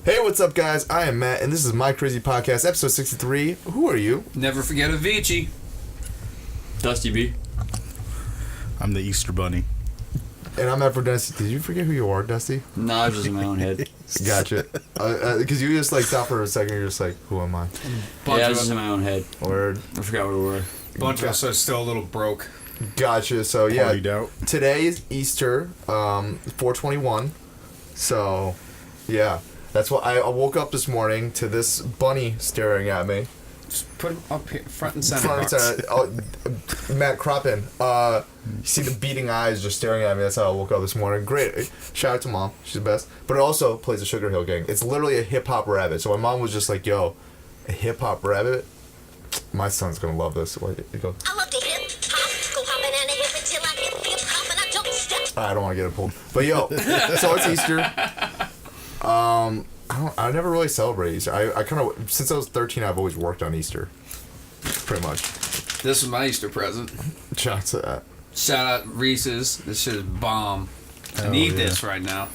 Hey, what's up, guys? I am Matt, and this is My Crazy Podcast, episode 63. Who are you? Never forget Avicii. Dusty B. I'm the Easter Bunny. And I'm Matt for Dusty. Did you forget who you are, Dusty? No, I was just in my own head. Gotcha. Because you just like stopped for a second, you're just like, who am I? Yeah, I was just in my own head. Word. I forgot where we were. Bunch of us are still a little broke. Gotcha. So, yeah. Partied out. Today is Easter, 4/21. So, yeah. That's what I woke up this morning to this bunny staring at me. Just put him up here, front and center. Front and center. Oh, Matt Croppin. You see the beating eyes just staring at me. That's how I woke up this morning. Great. Shout out to Mom. She's the best. But it also plays the Sugar Hill Gang. It's literally a hip-hop rabbit. So my mom was just like, yo, a hip-hop rabbit? My son's going to love this. Wait, you go. I love the hip hop, go hopping and hip until I hip hop and I don't step. I don't want to get it pulled. But yo, so it's Easter. I never really celebrate Easter. I kind of, since I was 13, I've always worked on Easter. Pretty much. This is my Easter present. Shout out to that. Shout out Reese's. This shit is bomb. I need this right now.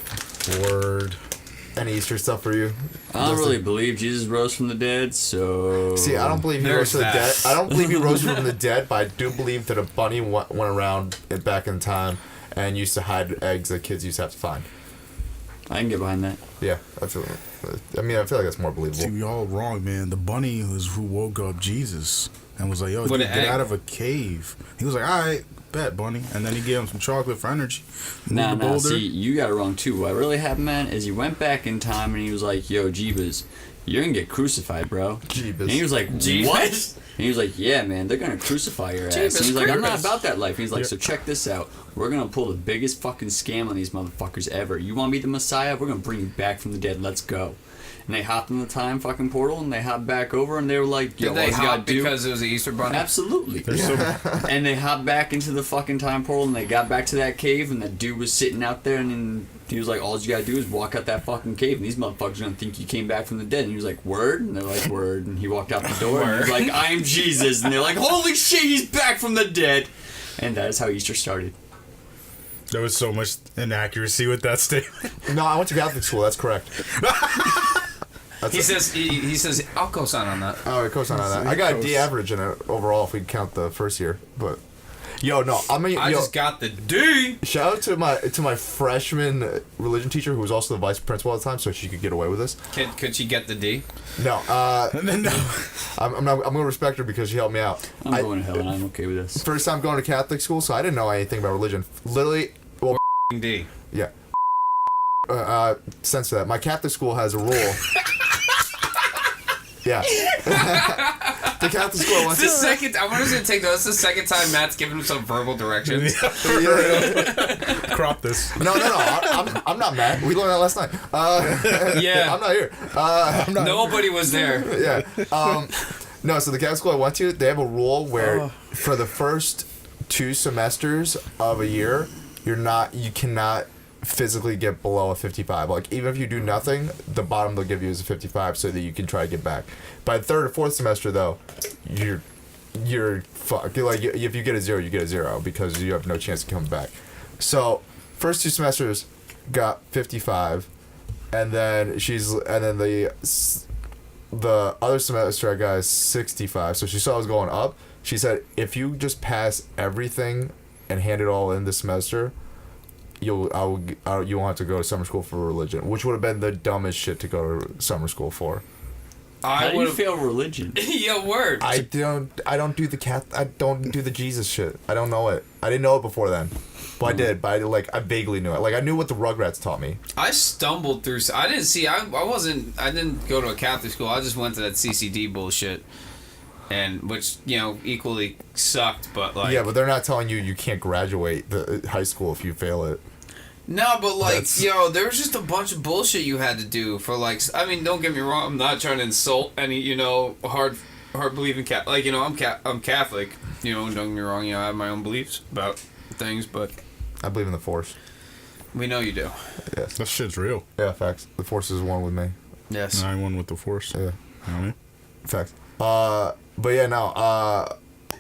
Word. Any Easter stuff for you? I don't really believe Jesus rose from the dead, so... See, I don't believe he rose from the dead. I don't believe he rose from the dead, but I do believe that a bunny went around back in time and used to hide eggs that kids used to have to find. I can get behind that. Yeah, I feel like that's more believable. See, we all wrong, man. The bunny was who woke up Jesus and was like, yo, With dude, an get egg. out of a cave. He was like, all right, bet, bunny. And then he gave him some chocolate for energy. Nah, Moved the boulder. see, you got it wrong, too. What really happened, man, is he went back in time and he was like, yo, Jeebus, you're gonna get crucified, bro. Jeebus. And he was like, Jeebus? what? And he was like, yeah, man, they're gonna crucify your ass. Jeebus And he's like, I'm not Christ. about that life. And he's like, so check this out. We're gonna pull the biggest fucking scam on these motherfuckers ever. You wanna be the Messiah? We're gonna bring you back from the dead. Let's go. And they hopped in the time fucking portal and they hopped back over and they were like, yo, Did they what you gotta hop do? because it was the Easter bunny? Absolutely. So, And they hopped back into the fucking time portal and they got back to that cave and that dude was sitting out there and then he was like, all you gotta do is walk out that fucking cave and these motherfuckers are gonna think you came back from the dead. And he was like, word? And they're like, word. And he walked out the door and he was like, I am Jesus. And they're like, holy shit, he's back from the dead. And that is how Easter started. there was so much inaccuracy with that statement. No, I went to Catholic school. That's correct. He says, I'll co-sign on that. Oh, co-sign on that. I got a D average in it overall if we count the first year. But yo, no, I just got the D. shout out to my freshman religion teacher who was also the vice principal at the time, so she could get away with this. Could she get the D? No, And then, no. I'm gonna respect her because she helped me out. I'm going to hell and I'm okay with this. First time going to Catholic school, so I didn't know anything about religion. Literally, well, D. yeah. Censor that. My Catholic school has a rule. Yeah. The Catholic school It's wants the second. I wonder if it's gonna take notice. The second time Matt's giving him some verbal directions. Crop this. No. I'm not mad. We learned that last night. Yeah. I'm not here. Nobody was there. Yeah. No, so the Catholic school I went to, they have a rule where for the first 2 semesters of a year, you cannot physically get below a 55. Like, even if you do nothing, the bottom they'll give you is a 55 so that you can try to get back. By the 3rd or 4th semester, though, you're fucked. Like, if you get a 0, you get a 0 because you have no chance of coming back. So, first 2 semesters got 55, and then the other semester I got 65. So she saw I was going up. She said, if you just pass everything and hand it all in this semester, you won't have to go to summer school for religion, which would have been the dumbest shit to go to summer school for. How do you feel religion? Yeah, word. I don't do the Jesus shit. I don't know it. I didn't know it before then. But I did. But I vaguely knew it. Like, I knew what the Rugrats taught me. I stumbled through. I didn't go to a Catholic school. I just went to that CCD bullshit, and which equally sucked. But like, Yeah, but they're not telling you can't graduate the high school if you fail it. no, but there was just a bunch of bullshit you had to do for like. I mean, don't get me wrong. I'm not trying to insult any hard believing Catholic. I'm Catholic. Don't get me wrong. I have my own beliefs about things, but I believe in the Force. we know you do. Yes. That shit's real. Yeah, facts. The Force is one with me. Yes. And I won with the Force. Yeah. You know what I mean? Facts. But yeah, no.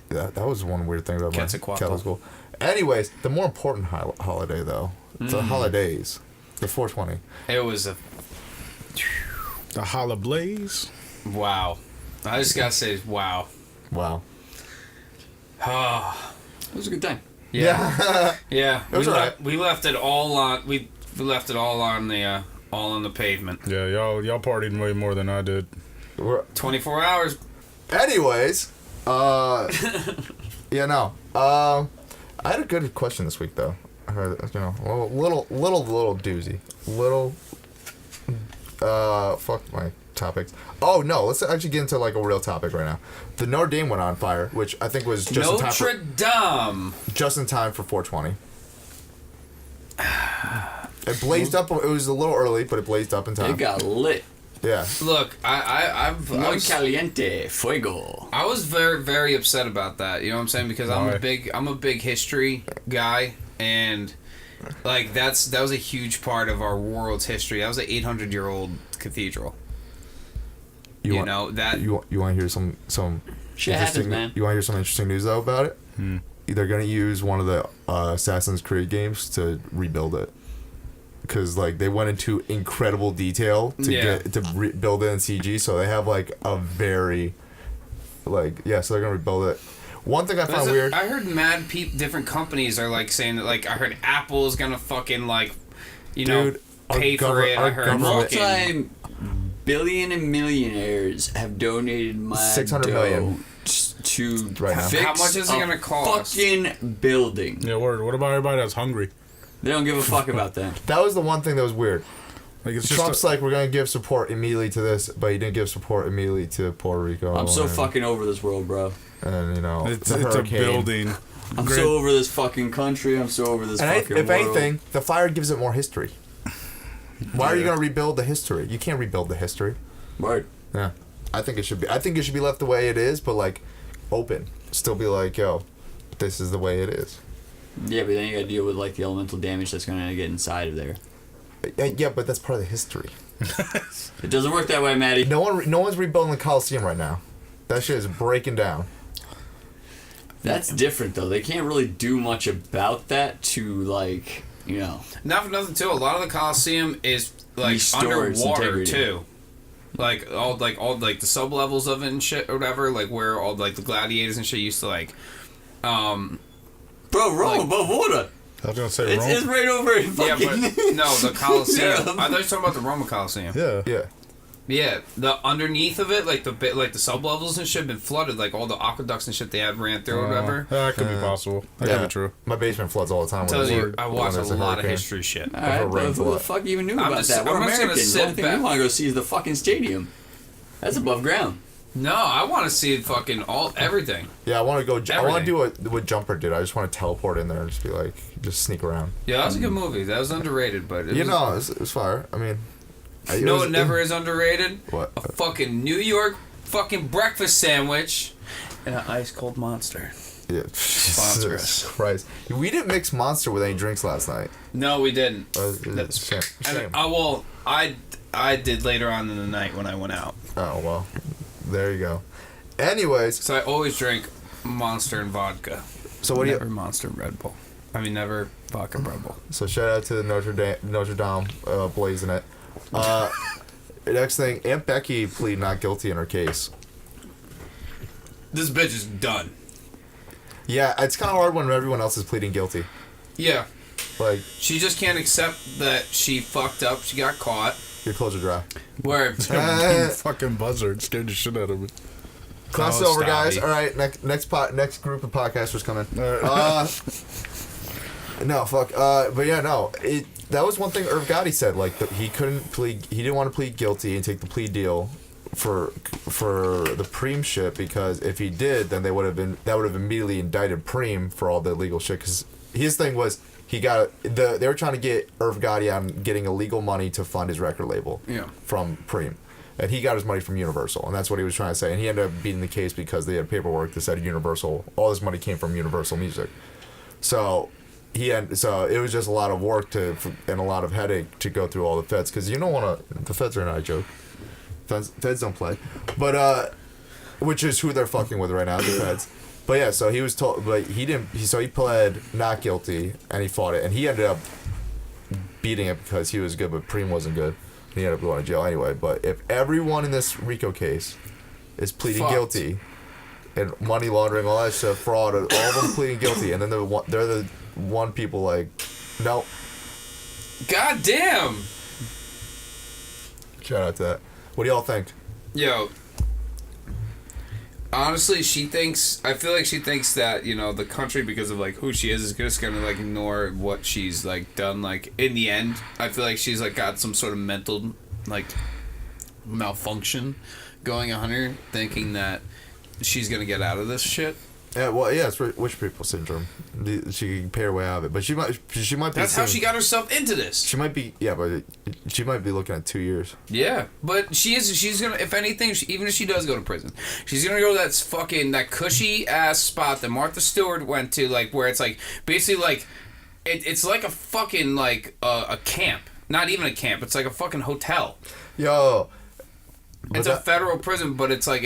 That was one weird thing about my Quetzalcoatl. Catholic school. Anyways, the more important holiday though, the holidays, the 420. It was The Holla Blaze. Wow. I just gotta say, wow. Wow. It was a good time. Yeah. Yeah. It was alright. We left it all on. We left it all on the pavement. Yeah, y'all partied way more than I did. 24 hours. Anyways, yeah, no. I had a good question this week though. I heard, a little doozy. Fuck my topics. Oh no, let's actually get into like a real topic right now. The Notre Dame went on fire, which I think was just Notre Dame. Just in time for 420. It blazed up. It was a little early, but it blazed up in time. It got lit. Yeah. Look, I Muy was caliente, fuego. I was very, very upset about that. You know what I'm saying? Because I'm a big history guy, and like that was a huge part of our world's history. That was an 800-year-old cathedral. You want to hear some Shit happens, man. You want to hear some interesting news though about it? They're gonna use one of the Assassin's Creed games to rebuild it. Because like they went into incredible detail to build it in CG, so they have like a very so they're gonna rebuild it. One thing I found weird. I heard different companies are like saying that, like I heard Apple's gonna fucking pay for it. I heard multi-billion and millionaires have donated my 600 million to right now. fix how much is it gonna cost? Fucking building. Yeah, word. What about everybody that's hungry? They don't give a fuck about that. That was the one thing that was weird. Like it's Trump's like, we're gonna give support immediately to this, but he didn't give support immediately to Puerto Rico. I'm so fucking over this world, bro. And it's a building. I'm so over this fucking country. I'm so over this fucking if world. anything, the fire gives it more history. Why are you gonna rebuild the history? You can't rebuild the history. Word. Yeah, I think it should be left the way it is, but like open. Still be like, yo, this is the way it is. Yeah, but then you gotta deal with like the elemental damage that's gonna get inside of there. Yeah, but that's part of the history. It doesn't work that way, Maddie. No one's rebuilding the Coliseum right now. That shit is breaking down. That's different though. They can't really do much about that to Not for nothing too. A lot of the Coliseum is like restore its underwater integrity. too. Like all the sub levels of it and shit or whatever. Like where all like the gladiators and shit used to like. Bro, Rome above water. I was gonna say Rome. It's right over in fucking... Yeah, but no, the Coliseum. Yeah. I thought you were talking about the Roman Coliseum. Yeah. Yeah, the underneath of it, like the sub levels and shit, have been flooded. Like all the aqueducts and shit they had ran through or whatever. That could be possible. That could be true. My basement floods all the time. Tells you, I watch a there's a lot of hurricane. history shit. Alright, but who the fuck even knew about that? We're I'm just gonna Americans. The only sit thing back. we want to go see is the fucking stadium. That's above ground. No, I want to see fucking everything. Yeah, I want to go. I want to Everything. do what Jumper did. I just want to teleport in there and just be like, just sneak around. Yeah, that was a good movie. That was underrated, but It was fire. I mean, it never is underrated. What? A fucking New York fucking breakfast sandwich and an ice cold Monster. Yeah, Sponsor Jesus us. Christ. We didn't mix Monster with any drinks last night. No, we didn't. That's shame. I did later on in the night when I went out. Oh well, there you go. Anyways, So I always drink Monster and vodka. so what do you? Never Monster and Red Bull. I mean, never vodka and Red Bull. So shout out to the Notre Dame blazing it. Next thing, Aunt Becky pleaded not guilty in her case. This bitch is done. Yeah, it's kind of hard when everyone else is pleading guilty. Yeah. Like, She just can't accept that she fucked up. She got caught. your clothes are dry. Where Fucking buzzard scared the shit out of me. Class Oh, over, guys. stop All right, next group of podcasters coming. No, fuck. But yeah, no. That was one thing Irv Gotti said. Like, he couldn't plead. He didn't want to plead guilty and take the plea deal for the Preem shit, because if he did, then that would have immediately indicted Preem for all the illegal shit. Because his thing was they were trying to get Irv Gotti on getting illegal money to fund his record label. Yeah. From Preem. And he got his money from Universal, and that's what he was trying to say. And he ended up beating the case because they had paperwork that said Universal. All this money came from Universal Music. So it was just a lot of work and a lot of headache to go through all the feds, because you don't want to. The feds are not a joke. Feds don't play, but which is who they're fucking with right now, the feds. But yeah, so he was told, but he didn't. So he pled not guilty and he fought it, and he ended up beating it because he was good, but Preem wasn't good. he ended up going to jail anyway. But if everyone in this RICO case is pleading guilty, and money laundering, all that shit, fraud, all of them pleading guilty, and then they're the one people like, no. God damn. Shout out to that. What do y'all think? Yo. Honestly, I feel like she thinks that, you know, the country, because of, like, who she is just gonna, like, ignore what she's, like, done. Like, in the end, I feel like she's, like, got some sort of mental, like, malfunction going on her, thinking that she's gonna get out of this shit. Yeah, well, yeah, it's rich people syndrome. She can pay her way out of it, but she might be. That's how she got herself into this. She might be, yeah, but she might be looking at 2 years. Yeah, but she's gonna, if anything, even if she does go to prison, she's gonna go to that cushy ass spot that Martha Stewart went to, like, where it's like basically like it's like a fucking like a camp, not even a camp. It's like a fucking hotel. Yo. It's a federal prison, but it's like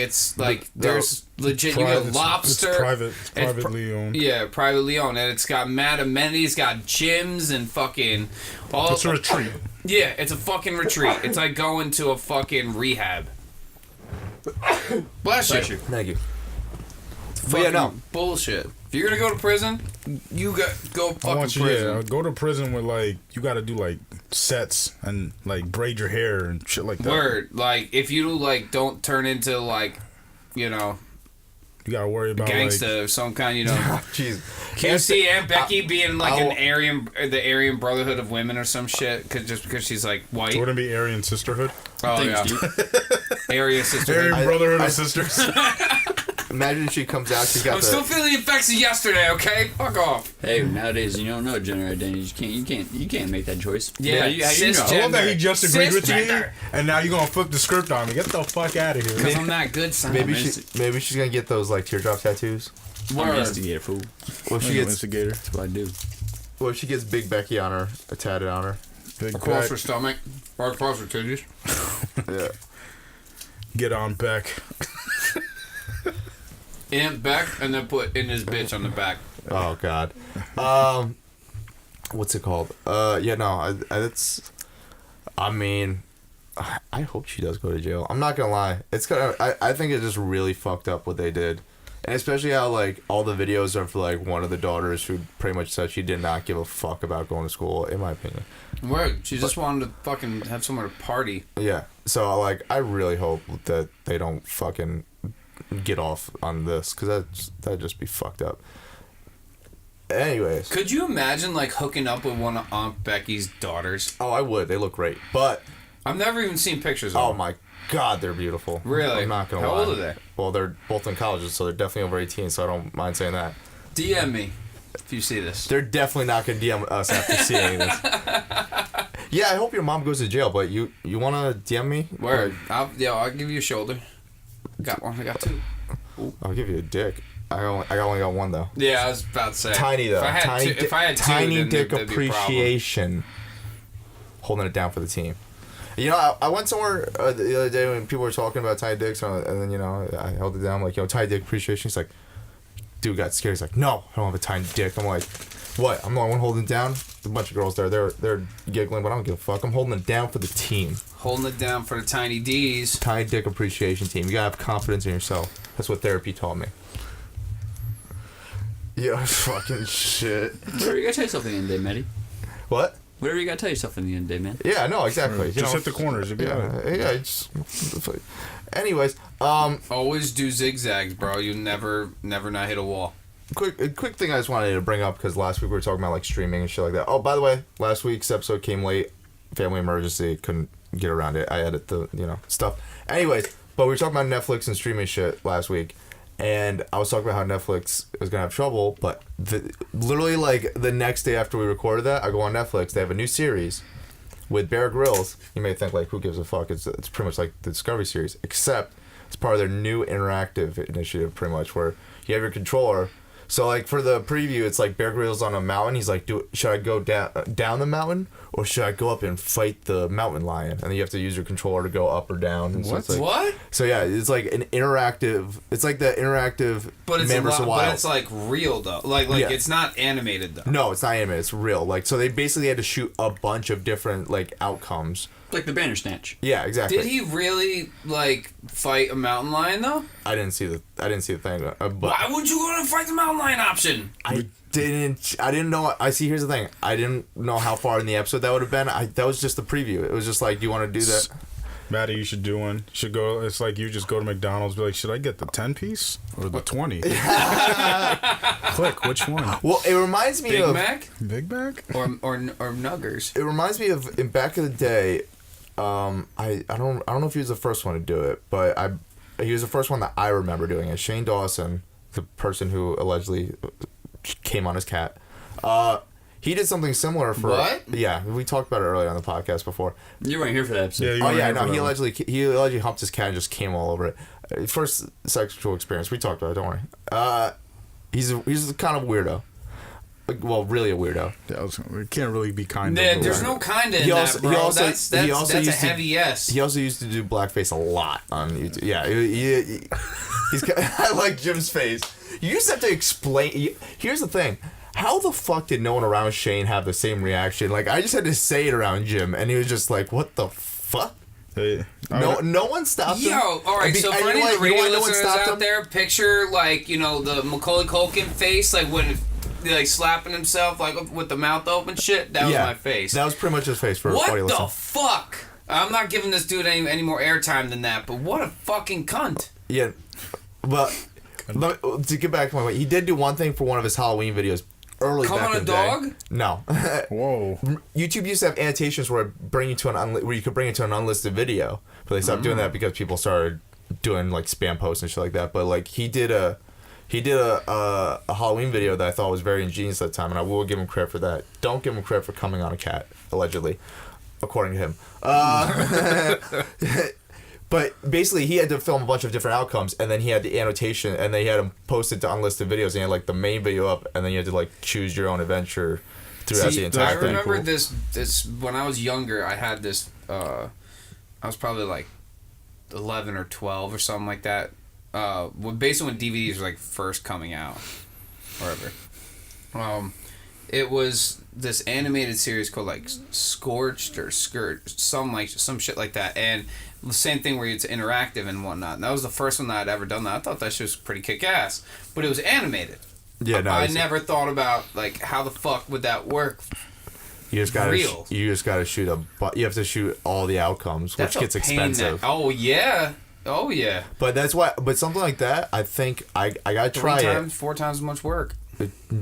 there's legit. You get lobster. It's privately owned. Yeah, privately owned, and it's got mad amenities, got gyms and fucking all. It's a retreat. Yeah, it's a fucking retreat. It's like going to a fucking rehab. Bless you. Thank you. But yeah, no bullshit. If you're gonna go to prison, you go fucking prison. Yeah, go to prison with, like, you got to do, like, sets and, like, braid your hair and shit like that. Word, like, if you like don't turn into, like, you know, you gotta worry about gangsta of some kind, you know. Jeez. QC and Becky being like the Aryan Brotherhood of Women or some shit, just because she's like white. It wouldn't be Aryan Sisterhood. Oh yeah, Aryan Sisterhood. Aryan Brotherhood of Sisters. Imagine if she comes out, she's got I'm still feeling the effects of yesterday. Okay, fuck off. Hey, nowadays you don't know gender identity. You can't make that choice. Yeah, you know? I love that he just agreed with you, Cisgender. and now you're gonna flip the script on me. Get the fuck out of here. Because I'm not good, son. maybe she's gonna get those like teardrop tattoos. I'm an instigator, fool. What if she gets instigator? That's what I do. What if she gets Big Becky on her, tatted on her? Big across back. her stomach, or across her titties. Yeah. Get on Beck. And back, and then put in his bitch on the back. Oh God. What's it called? Yeah, no, it's. I mean, I hope she does go to jail. I'm not gonna lie. It's kind of. I think it just really fucked up what they did, and especially how like all the videos are for like one of the daughters who pretty much said she did not give a fuck about going to school. In my opinion. Word. She just wanted to fucking have somewhere to party. Yeah. So like, I really hope that they don't fucking get off on this, because that'd just be fucked up. Anyways, Could you imagine like hooking up with one of Aunt Becky's daughters? oh, I would. They look great, but I've never even seen pictures of oh them. my God, they're beautiful. Really? I'm not gonna How lie. old are they? Well, they're both in colleges, so they're definitely over 18. So I don't mind saying that. DM me if you see this. They're definitely not gonna DM us after seeing this. Yeah, I hope your mom goes to jail, but you wanna DM me? Word. I'll give you a shoulder. Got one. I got two. I'll give you a dick. I only got one though. Yeah, I was about to say. Tiny though. If I had two, tiny then dick that'd be a problem. appreciation. Holding it down for the team. You know, I went somewhere the other day when people were talking about tiny dicks, and then, you know, I held it down, like, yo, tiny dick appreciation. He's like, dude got scared. He's like, no, I don't have a tiny dick. I'm like, what? I'm the only one holding it down? There's a bunch of girls there. They're giggling, but I don't give a fuck. I'm holding it down for the team. Holding it down for the tiny D's. Tiny dick appreciation team. You gotta have confidence in yourself. That's what therapy taught me. Yeah, fucking shit. Whatever you gotta tell yourself in the end of the day, Matty. What? Whatever you gotta tell yourself in the end of the day, man. Yeah, no, exactly. You Just know, hit the corners. You'll be out. yeah, it's. Anyways, Always do zigzags, bro. You never not hit a wall. quick thing I just wanted to bring up, because last week we were talking about like streaming and shit like that. Oh, by the way, last week's episode came late. Family emergency, couldn't get around it. I edit the stuff. Anyways, but we were talking about Netflix and streaming shit last week, and I was talking about how Netflix was gonna have trouble. But literally like the next day after we recorded that, I go on Netflix. They have a new series with Bear Grylls. You may think like, who gives a fuck? It's pretty much like the Discovery series, except it's part of their new interactive initiative, pretty much, where you have your controller. So like for the preview, it's like Bear Grylls on a mountain. He's like, should I go down the mountain, or should I go up and fight the mountain lion? And then you have to use your controller to go up or down. And so it's like, What? So yeah, it's like an interactive. It's like the interactive. But it's Man vs. Wild. But it's like real though. Like Yeah. it's not animated though. No, it's not animated. It's real. Like, so they basically had to shoot a bunch of different like outcomes Like the Bandersnatch. Yeah, exactly. Did he really like fight a mountain lion though? I didn't see the thing. But Why would you go and fight the mountain lion option? I didn't know. I see. Here's the thing. I didn't know how far in the episode that would have been. That was just the preview. It was just like, do you want to do that? Maddie, you should do one. You should go. It's like you just go to McDonald's, be like, should I get the 10-piece or the 20? Click which one. Well, it reminds me Big of Mac Big Mac or Nuggers. It reminds me of in back in the day. I don't know if he was the first one to do it, but he was the first one that I remember doing it. Shane Dawson, the person who allegedly came on his cat. He did something similar for. What? Yeah, we talked about it earlier on the podcast before. You weren't here for that episode. Yeah, you Oh weren't yeah, here no, for he that allegedly humped his cat and just came all over it. First sexual experience. We talked about it. Don't worry. He's kind of weirdo. Well, really a weirdo. We can't really be kind Yeah, of. there's no kinda in He that, also- bro. he also- That's he also a used to- heavy yes. He also used to do blackface a lot on YouTube. Yeah, he's. I like Jim's face. You just have to explain. Here's the thing. How the fuck did no one around Shane have the same reaction? Like, I just had to say it around Jim, and he was just like, "What the fuck?" Hey, No one stopped him. Yo, all right. And So and for you any know of the why- you know radio why no one listeners stopped out him? there, picture like the Macaulay Culkin face, like when like slapping himself like with the mouth open, shit. That was my face. That was pretty much his face for What audio the listeners. fuck? I'm not giving this dude any more airtime than that. But what a fucking cunt. Yeah, but to get back to my point, he did do one thing for one of his Halloween videos early Come back on in a the dog? day. No. Whoa. YouTube used to have annotations where you could bring it to an unlisted video, but they stopped doing that because people started doing like spam posts and shit like that. But like he did a Halloween video that I thought was very ingenious at the time, and I will give him credit for that. Don't give him credit for coming on a cat, allegedly, according to him. But basically, he had to film a bunch of different outcomes, and then he had the annotation, and then he had them posted to unlisted videos, and he had like the main video up, and then you had to like choose your own adventure throughout the entire I thing. remember Cool. this when I was younger. I had this. I was probably like 11 or 12 or something like that. Basically when DVDs were like first coming out, whatever. It was this animated series called like Scorched or Skirt, some shit like that, and the same thing where it's interactive and whatnot. And that was the first one that I'd ever done that. I thought that shit was pretty kick ass, but it was animated. Yeah, no, I it's- never thought about like how the fuck would that work. You just gotta real. you just gotta shoot you have to shoot all the outcomes, That's which gets a pain expensive. oh yeah. But that's why. But something like that, I think I gotta try 4 times as much work,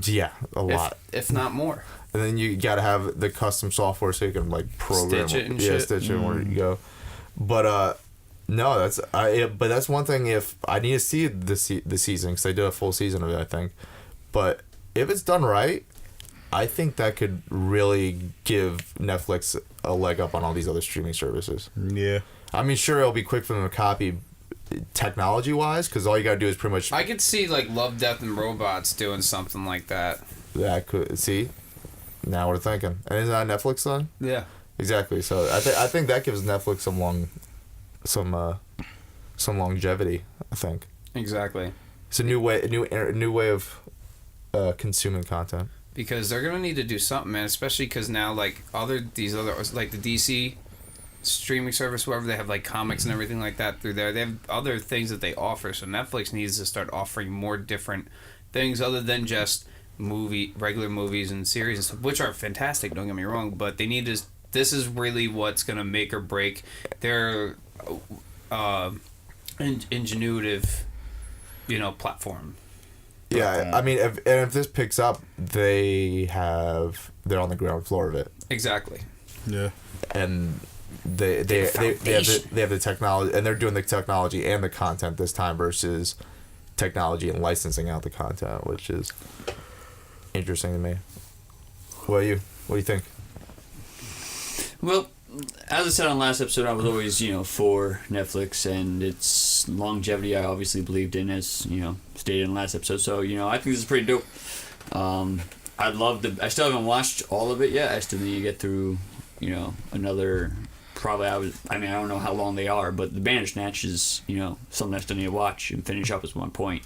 Yeah, a lot. if not more. And then you gotta have the custom software so you can like program Stitch it and shit. stitch it where you go. But no, but that's one thing. If I need to see the season, because they did a full season of it, I think. But if it's done right, I think that could really give Netflix a leg up on all these other streaming services. Yeah. I mean, sure, it'll be quick for them to copy technology-wise, because all you gotta do is pretty much. I could see like Love, Death, and Robots doing something like that. That could see. Now we're thinking, and is that on Netflix then? Yeah. Exactly. So I think that gives Netflix some longevity. I think Exactly. it's a new way of consuming content. Because they're gonna need to do something, man. Especially because now like these other like the DC streaming service, whoever, they have like comics and everything like that through there. They have other things that they offer. So Netflix needs to start offering more different things other than just regular movies and series and stuff, which are fantastic. Don't get me wrong, but they need to. This is really what's gonna make or break their ingenuitive, platform. Yeah, I mean, if this picks up, they're on the ground floor of it, Exactly. Yeah. and they have the technology, and they're doing the technology and the content this time versus technology and licensing out the content, which is interesting to me. What do you think? Well, as I said on last episode, I was always, for Netflix and its longevity. I obviously believed in, as stated in last episode. So, I think this is pretty dope. I still haven't watched all of it yet. I still need to get through, another. Probably I don't know how long they are, but the Bandersnatch is, something I still need to watch and finish up is one point.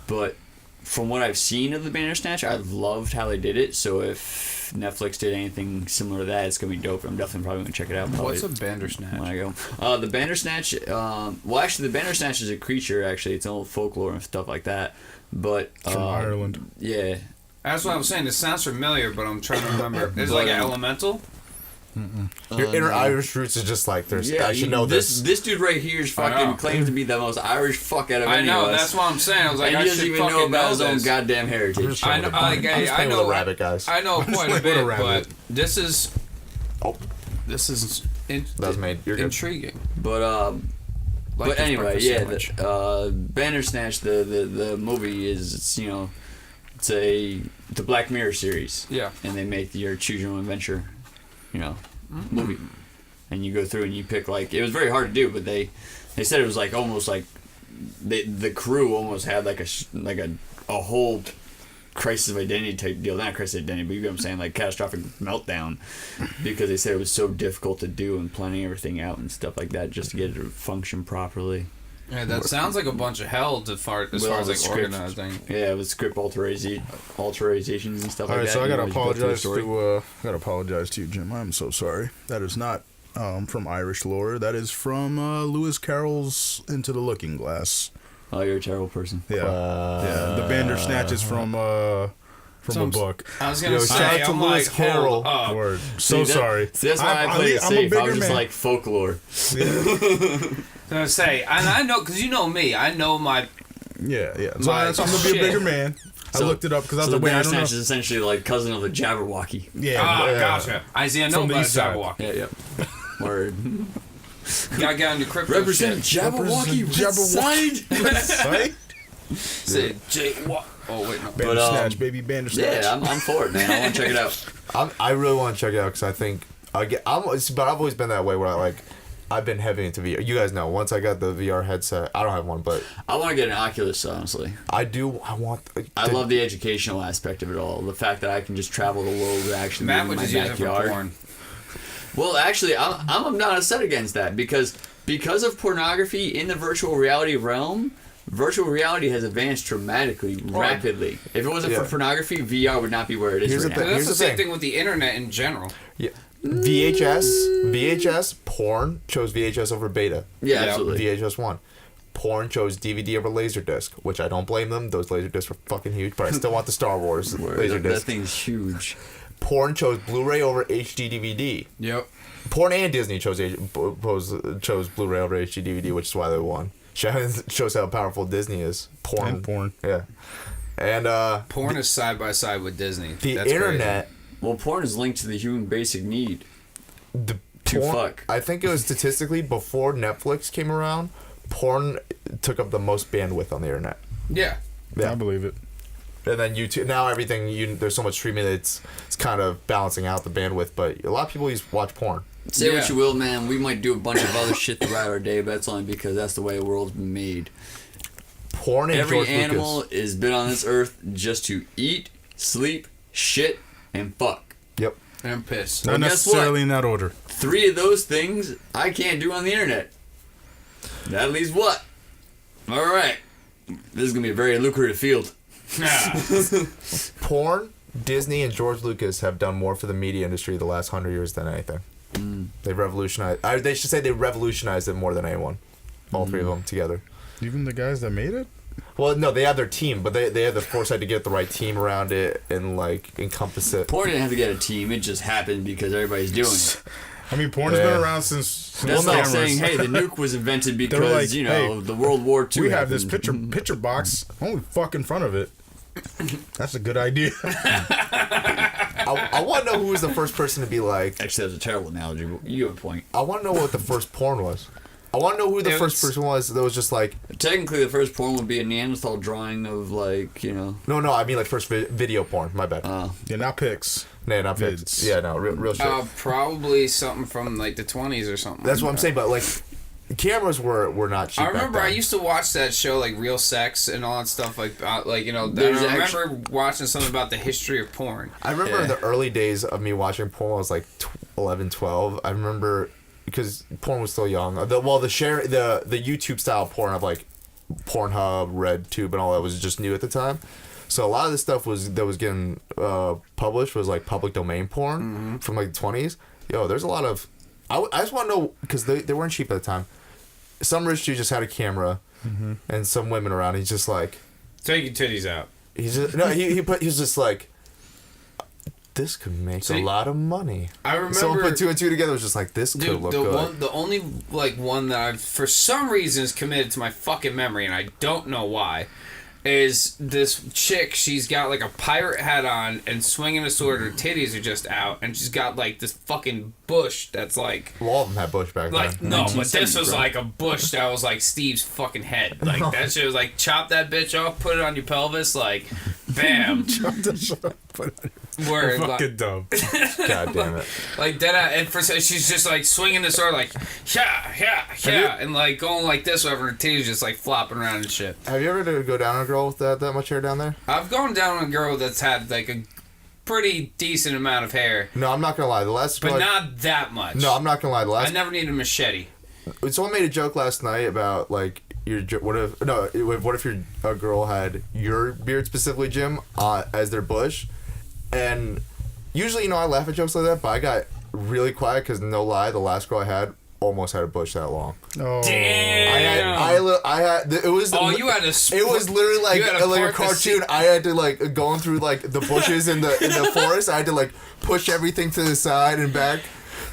But from what I've seen of the Bandersnatch, I've loved how they did it. So if Netflix did anything similar to that, it's gonna be dope. I'm definitely probably gonna check it out. What's a Bandersnatch? When I go, the Bandersnatch. Well, actually, the Bandersnatch is a creature. Actually, it's old folklore and stuff like that. But From Ireland. Yeah. That's what I'm saying. This sounds familiar, but I'm trying to remember. Is it like an elemental? Your inner Irish roots is just like there's. Yeah, I should know this. This dude right here is I know. fucking claims to be the most Irish fuck out of I any know. of us. That's what I'm saying. I was like, And I he doesn't should even know fucking about know his own this. goddamn heritage. I know. I'm just I playing with know. a rabbit, guys. I know quite a With a bit, rabbit. but this is. Oh. This is. That was made. You're good. Intriguing. But Like but this anyway, breakfast yeah, sandwich. Bandersnatch, the movie is it's a Black Mirror series. Yeah. And they make your choose your own adventure, movie, and you go through and you pick like it was very hard to do, but they said it was like almost like the crew almost had like a whole crisis of identity type deal, not crisis of identity, but you know what I'm saying, like catastrophic meltdown, because they said it was so difficult to do and planning everything out and stuff like that just to get it to function properly. Yeah, that sounds like a bunch of hell as far as Well, like the script- organizing. Yeah, with script alterations and stuff All like right, that. so I you gotta know, as you go through the apologize story. to you, Jim. I'm so sorry. That is not from Irish lore. That is from Lewis Carroll's Into the Looking Glass. Oh, you're a terrible person. Yeah, yeah. The Bandersnatch is from a book. I was gonna Yo, say, shout out to I'm Lewis like, Carroll. hold up. Word. So See, sorry. See, that's why I play it I'm a safe. I bigger was just man. like folklore. I was gonna say, and I know, because you know me, I know my. Yeah. So My I'm gonna be a shit. bigger man. I looked it up because I was So the like, wait, I don't know. Bandersnatch is essentially like cousin of the Jabberwocky. Yeah. Gotcha. I see. I know From the about east side. Jabberwocky. Yeah, yep. Word. Gotta get on your crypto Represent shit. Jabberwocky. Jabberwocky. Side. Right? Say J. Oh wait, no. Bandersnatch, baby, Bandersnatch. Yeah, I'm for it, man. I want to check it out. I really want to check it out because I think but I've always been that way where I've been heavy into VR. You guys know once I got the VR headset, I don't have one, but I want to get an Oculus, honestly. I do. I want. I love the educational aspect of it all. The fact that I can just travel the world and actually Matt be in would my just use it for backyard. porn. Well, actually, I'm not upset against that because of pornography in the virtual reality realm. Virtual reality has advanced dramatically, rapidly. If it wasn't for pornography, VR would not be where it is Here's right the now. thing. That's Here's the the same thing. thing with the internet in general. Yeah. VHS, porn chose VHS over beta. Yeah, absolutely. VHS 1. Porn chose DVD over Laserdisc, which I don't blame them. Those Laserdiscs were fucking huge, but I still want the Star Wars That Laserdisc. thing's huge. Porn chose Blu-ray over HD DVD. Yep. Porn and Disney chose Blu-ray over HD DVD, which is why they won. Shows how powerful Disney is. Porn. Yeah. And Porn is side by side with Disney. the That's internet. Well, porn is linked to the human basic need. The To porn, fuck. I think it was statistically before Netflix came around, porn took up the most bandwidth on the internet. Crazy. Yeah. I believe it. And then YouTube. Now everything there's so much streaming that it's kind of balancing out the bandwidth. But a lot of people watch porn. Say what Yeah. you will, man. We might do a bunch of other shit throughout our day, but that's only because that's the way the world's been made. Porn and Every George animal Lucas. is been on this earth just to eat, sleep, shit, and fuck. Yep. And piss. Not Well, guess necessarily in that order. 3 of those things I can't do on the internet. That leaves what? All right. This is going to be a very lucrative field. Porn, Disney, and George Lucas have done more for the media industry the last 100 years than anything. They've revolutionized. They should say they revolutionized it more than anyone. All three of them together. Even the guys that made it? Well, no, they have their team, but they have the foresight to get the right team around it and encompass it. Porn didn't have to get a team. It just happened because everybody's doing it. I mean, porn has Yeah. been around since That's like cameras. saying, hey, the nuke was invented They because, were like, you know, hey, the World War II We have this happened. picture box. Only fuck in front of it. That's a good idea. I want to know who was the first person to be like. Actually, that was a terrible analogy, but you have a point. I want to know what the first porn was. I want to know who the It first was- person was that was just like. Technically, the first porn would be a Neanderthal drawing of, like, you know... No, I mean like first video porn. My bad. Yeah, not pics. No, not vids. vids. Yeah, no, real shit. Probably something from like the 20s or something. That's like what I'm that. saying. But like, cameras were not cheap. I remember back I then. used to watch that show, like Real Sex and all that stuff. Like you know, I There's remember watching something about the history of porn. I remember in the early days of me watching porn, I was like 11, 12. I remember because porn was still young. The YouTube style porn of like Pornhub, RedTube, and all that was just new at the time. So a lot of the stuff that was getting published was like public domain porn from like the 20s. Yo, there's a lot of... I just want to know, because they weren't cheap at the time. Some rich dude just had a camera and some women around. He's just like... Take your titties out. He's just... No, he was just like... This could make a lot of money. I remember... Someone put 2 and 2 together, was just like, this could look good. The only, like, one that I've, for some reason, is committed to my fucking memory, and I don't know why, is this chick. She's got, like, a pirate hat on and swinging a sword. Her titties are just out, and she's got, like, this fucking bush that's, like... Well, all of them had bush back like, then. No, but this was, like, a bush that was, like, Steve's fucking head. Like, that shit was, like, chop that bitch off, put it on your pelvis, like, bam. Chop that shit off, put it on your... Word, fucking dumb. God damn it. Like dead out, and she's just like swinging the sword like and like going like this whenever her titties just like flopping around and shit. Have you ever go down on a girl with that much hair down there? I've gone down on a girl that's had like a pretty decent amount of hair. No, I'm not gonna lie. The last, but not that much. No, I'm not gonna lie. The last, I never needed a machete. Someone made a joke last night about like what if a girl had your beard specifically, Jim, as their bush, and usually I laugh at jokes like that, but I got really quiet because no lie, the last girl I had almost had a bush that long. Oh. Damn. I had it was. Oh, you had a. It was literally like a cartoon. I had to like going through like the bushes in the forest. I had to like push everything to the side and back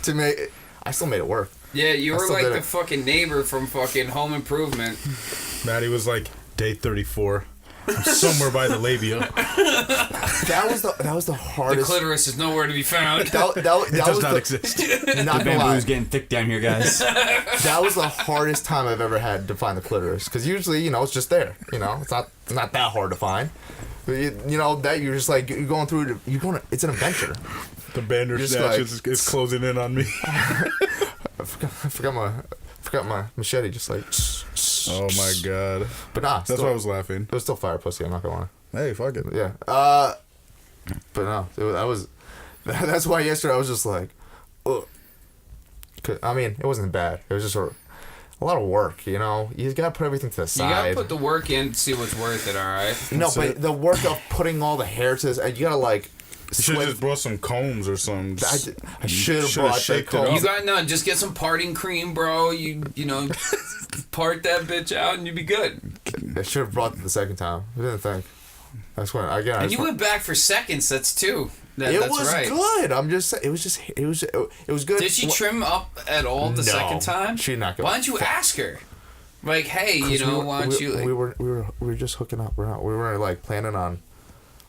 to make. I still made it work. Yeah, you were like the fucking neighbor from fucking Home Improvement. Maddie was like, day 34. I'm somewhere by the labia. That was the hardest. The clitoris is nowhere to be found. It does not exist. Not The bamboo's getting thick down here, guys. That was the hardest time I've ever had to find the clitoris, because usually it's just there. It's not that hard to find. But that you're just like you're going through it. It's an adventure. The bandersnatch is closing in on me. I forgot my machete. Just like. Oh my god. But nah, that's why I was laughing. It was still fire pussy. I'm not gonna lie. Hey, fuck it. Yeah. But no, that's why yesterday I was just like, ugh. I mean, it wasn't bad. It was just a lot of work. You gotta put everything to the side. You gotta put the work in to see what's worth it. All right. No, but the work of putting all the hair to this, you gotta like. You should have just brought some combs or some. I should have brought the combs. You got just get some parting cream, bro. You part that bitch out and you'd be good. I should have brought it the second time. I didn't think. That's when again. And you went back for seconds. That's two. It was right. good. I'm just saying. It was good. Did she trim up at all the second time? She not. Why don't you ask her? Like, hey, why don't you? We were just hooking up. We weren't like planning on.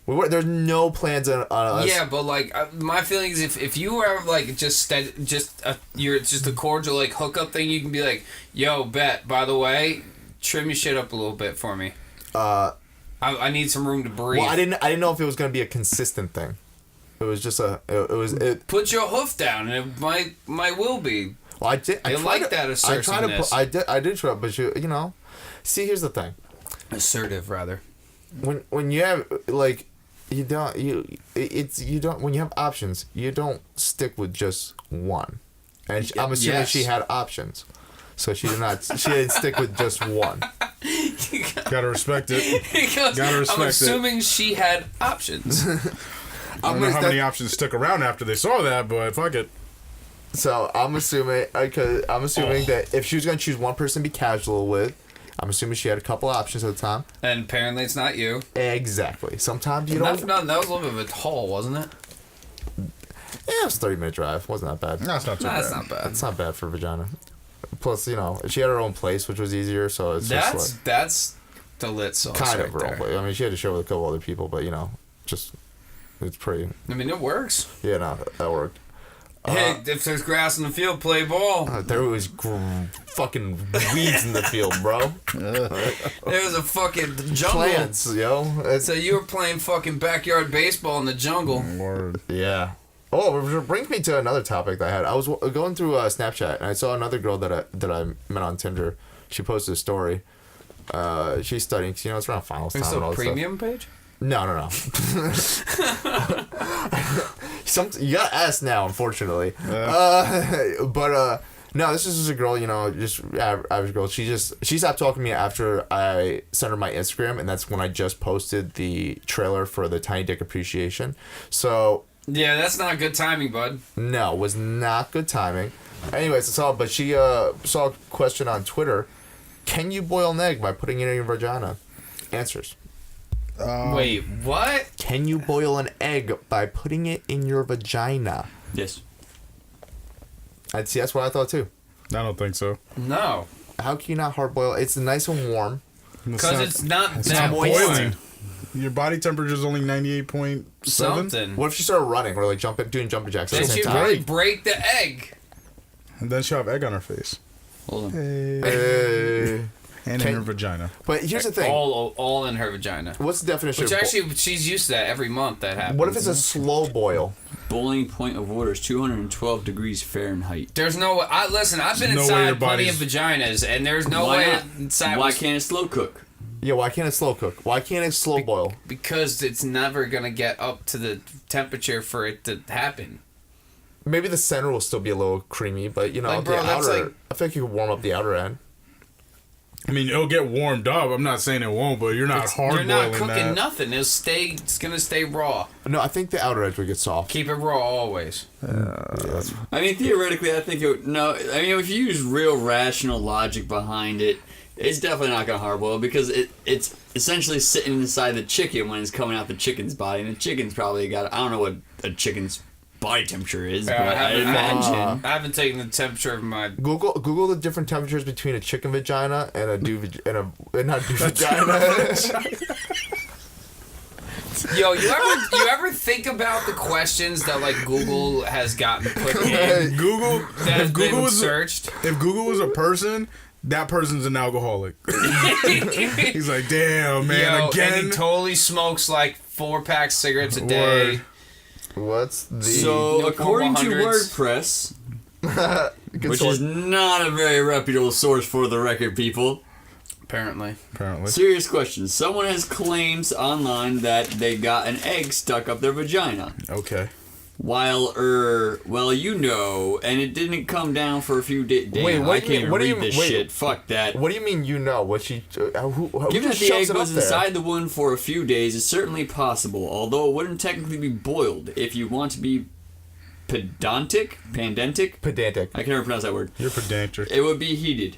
There's no plans on us. Yeah, but like my feeling is if you were like you're just a cordial like hookup thing, you can be like, yo, bet. By the way, trim your shit up a little bit for me. I need some room to breathe. Well, I didn't know if it was gonna be a consistent thing. It was just put your hoof down, and it might will be. Well, I did. I like that assertiveness. I did try, but see, here's the thing. Assertive, rather. When you have like. You don't when you have options, you don't stick with just one. And I'm assuming she had options. So she didn't stick with just one. Gotta respect it. I'm assuming she had options. I don't know how many options stuck around after they saw that, but fuck it. So I'm assuming that if she was gonna choose one person to be casual with, I'm assuming she had a couple options at the time. And apparently it's not you. Exactly. Sometimes you don't... That was a little bit of a haul, wasn't it? Yeah, it was a 30-minute drive. Wasn't that bad. No, it's not too bad. That's not bad. It's not bad for vagina. Plus, she had her own place, which was easier, so it's just like... That's the lit sauce kind right of her own place. I mean, she had to share with a couple other people, but, just... It's pretty... I mean, it works. Yeah, no, that worked. Hey, if there's grass in the field, play ball. There was fucking weeds in the field, bro. There was a fucking jungle. Plants, yo. So you were playing fucking backyard baseball in the jungle. Word. Yeah. Oh, it brings me to another topic that I had. I was going through Snapchat, and I saw another girl that I met on Tinder. She posted a story. She's studying, it's around finals time and all that premium stuff. page? No. You gotta ask now, unfortunately. But No, this is just a girl, just average girl. She stopped talking to me after I sent her my Instagram, and that's when I just posted the trailer for the Tiny Dick Appreciation. So Yeah, that's not good timing, bud. no, it was not good timing. Anyways, that's all. But she saw a question on Twitter: can you boil an egg by putting it in your vagina? Answers: Wait, what? can you boil an egg by putting it in your vagina? Yes. I'd see. That's what I thought too. I don't think so. No. How can you not hard boil? It's nice and warm. Because it's not It's that not moist. boiling. Your body temperature is only 98.7. Something. What if she started running or like doing jumping jacks at Then the same she time? might break the egg. And then she'll have egg on her face. Hold on. Hey. And Can- in her vagina. But here's the thing. All in her vagina. What's the definition Which of actually, she's used to that every month. That happens. what if it's a slow boil? Boiling point of water is 212 degrees Fahrenheit. There's no way. Listen, I've been There's no way your inside plenty of body's- vaginas, and there's no Why way not? inside. Why was- can't it slow cook? Yeah, why can't it slow cook? Why can't it slow boil? Because it's never gonna get up to the temperature for it to happen. Maybe the center will still be a little creamy, but Like, bro, the that's outer. like- I feel like you could warm up the outer end. I mean, it'll get warmed up. I'm not saying it won't, but you're not hard You're not boiling cooking that. nothing. It's gonna stay raw. No, I think the outer edge would get soft. Keep it raw always. I mean, theoretically, I think it. No, I mean, if you use real rational logic behind it, it's definitely not gonna hard boil because it's essentially sitting inside the chicken when it's coming out the chicken's body, and the chicken's probably got. I don't know what a chicken's body temperature is, but I imagine. I haven't taken the temperature of my. Google the different temperatures between a chicken vagina and a not dude vagina. Yo, you ever think about the questions that like Google has gotten put in Google, that have if Google been was searched? if Google was a person, that person's an alcoholic. He's like, damn, man, Yo, again. and he totally smokes like 4 packs of cigarettes a day. Word. What's the So, No according to 400s. WordPress, good which source. is not a very reputable source for the record, people. Apparently. Apparently. Serious question. Someone has claims online that they got an egg stuck up their vagina. Okay. While, and it didn't come down for a few days. Wait, Damn, what I do you can't mean- even what do read you- this wait. shit. Fuck that. What do you mean you know? What she who Given that just the shoves egg it up was there? inside the wound for a few days, it's certainly possible, although it wouldn't technically be boiled. If you want to be pedantic, Pedantic. I can never pronounce that word. You're pedantic. It would be heated.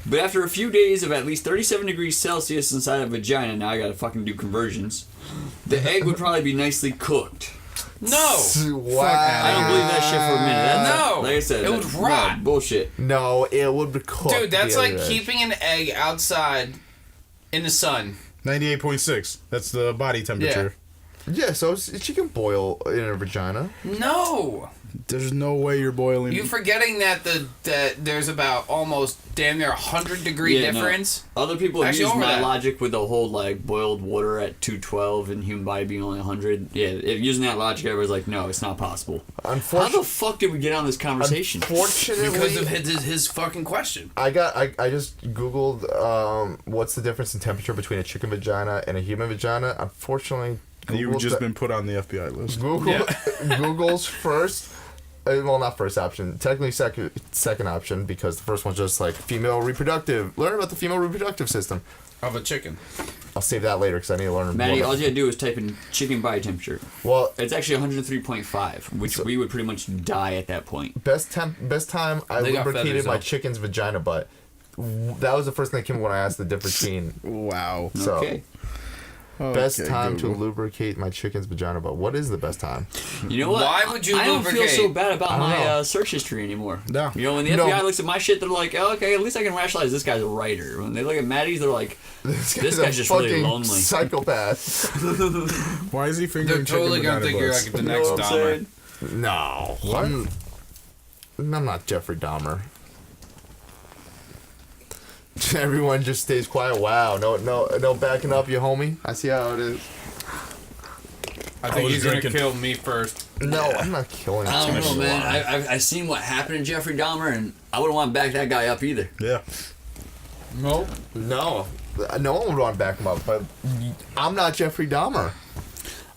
But after a few days of at least 37 degrees Celsius inside a vagina, now I gotta fucking do conversions, the egg would probably be nicely cooked. No. Wow. I don't believe that shit for a minute. That's No. like I said, It would that's- rot. No, bullshit. No, it would be cooked. Dude, that's the like other edge. keeping an egg outside in the sun. 98.6. That's the body temperature. Yeah, so she can boil in her vagina. No. There's no way you're boiling. You forgetting that that there's about almost damn near 100-degree Yeah, no. difference? Other people have Actually, used over my that. logic with the whole like boiled water at 212 and human body being only 100. Yeah, if using that logic, everybody's like, no, it's not possible. How the fuck did we get on this conversation? Unfortunately, Because of his fucking question. I just googled what's the difference in temperature between a chicken vagina and a human vagina. Unfortunately, and you've just been put on the FBI list. Google's first. Well, not first option. Technically, second option because the first one's just like female reproductive. Learn about the female reproductive system. Of a chicken. I'll save that later because I need to learn Maddie, more. all you gotta do is type in chicken body temperature. Well, It's actually 103.5, which we would pretty much die at that point. best time I They got lubricated feathers, my though. chicken's vagina butt. That was the first thing that came when I asked the difference between. Wow. So, Okay. best time to lubricate my chicken's vagina butt. What is the best time? You know what? Why would you I don't feel lubricate? so bad about I don't my know. search history anymore. No. You know, when the No. FBI looks at my shit, they're like, oh, okay, at least I can rationalize this guy's a writer. When they look at Maddie's, they're like, this a guy's just really fucking lonely. psychopath. Why is he fingering They're totally chicken gonna think you're butts? like the You know next what I'm Dahmer. saying? No. What? I'm not Jeffrey Dahmer. Everyone just stays quiet. Wow. No backing up, you homie. I see how it is. I think was he's gonna drinking. kill me first. No, I'm not killing I don't know, anyone. man. I've seen what happened to Jeffrey Dahmer, and I wouldn't want to back that guy up either. Yeah. Nope. No one would want to back him up, but I'm not Jeffrey Dahmer.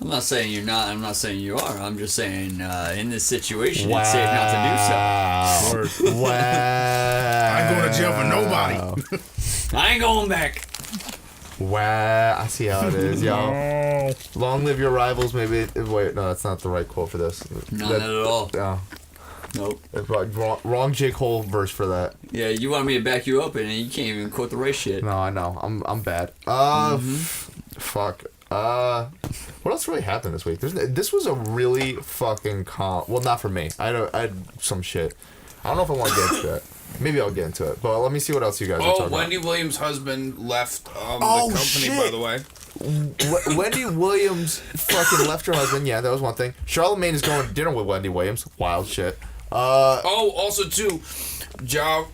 I'm not saying you're not. I'm not saying you are. I'm just saying in this situation, it's safe not to do so. Wow. I ain't going to jail for nobody. I ain't going back. Wow, I see how it is, yo. Long live your rivals, maybe. Wait, no, that's not the right quote for this. No, not at all. No. Nope. Wrong J. Cole verse for that. Yeah, you want me to back you up, and you can't even quote the right shit. No, I know. I'm bad. Fuck. What else really happened this week? This was a really fucking calm. Well, not for me. I had some shit. I don't know if I want to get into it. Maybe I'll get into it. But let me see what else you guys are talking about. Wendy Williams' husband left the company, shit. by the way. Wendy Williams fucking left her husband. Yeah, that was one thing. Charlamagne is going to dinner with Wendy Williams. Wild shit. Also too, Ja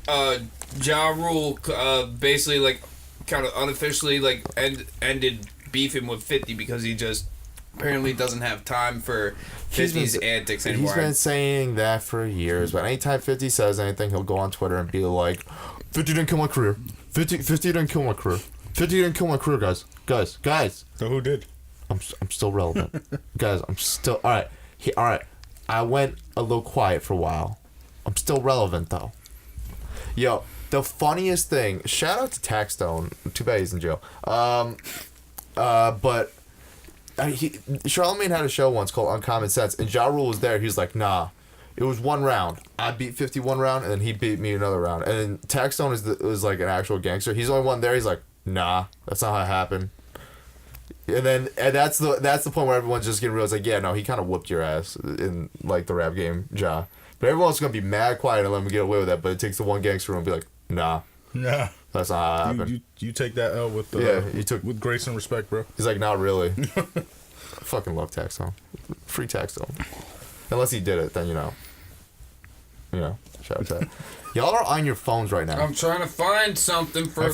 Rule basically like kind of unofficially like ended beefing with 50 because he just apparently doesn't have time for 50's antics anymore. He's been saying that for years, but anytime 50 says anything, he'll go on Twitter and be like, 50 didn't kill my career. 50 didn't kill my career. 50 didn't kill my career, guys. Guys. So who did? I'm still relevant. Guys, I'm still... Alright. Alright. I went a little quiet for a while. I'm still relevant, though. Yo, the funniest thing... Shout out to Taxstone. Too bad he's in jail. But... Charlamagne had a show once called Uncommon Sense, and Ja Rule was there. He's like, nah, it was one round. I beat 50 one round, and then he beat me another round. And then Taxstone is like an actual gangster. He's the only one there. He's like, nah, that's not how it happened. And that's the point where everyone's just getting real. It's like, yeah, no, he kind of whooped your ass in like the rap game, Ja. But everyone's gonna be mad quiet and let him get away with that. But it takes the one gangster and be like, nah, that's not how it happened. You take that L with with grace and respect, bro. He's like, not really. I fucking love Taxstone. Free Taxstone. Unless he did it, then you know, shout out to that. Y'all are on your phones right now. I'm trying to find something for.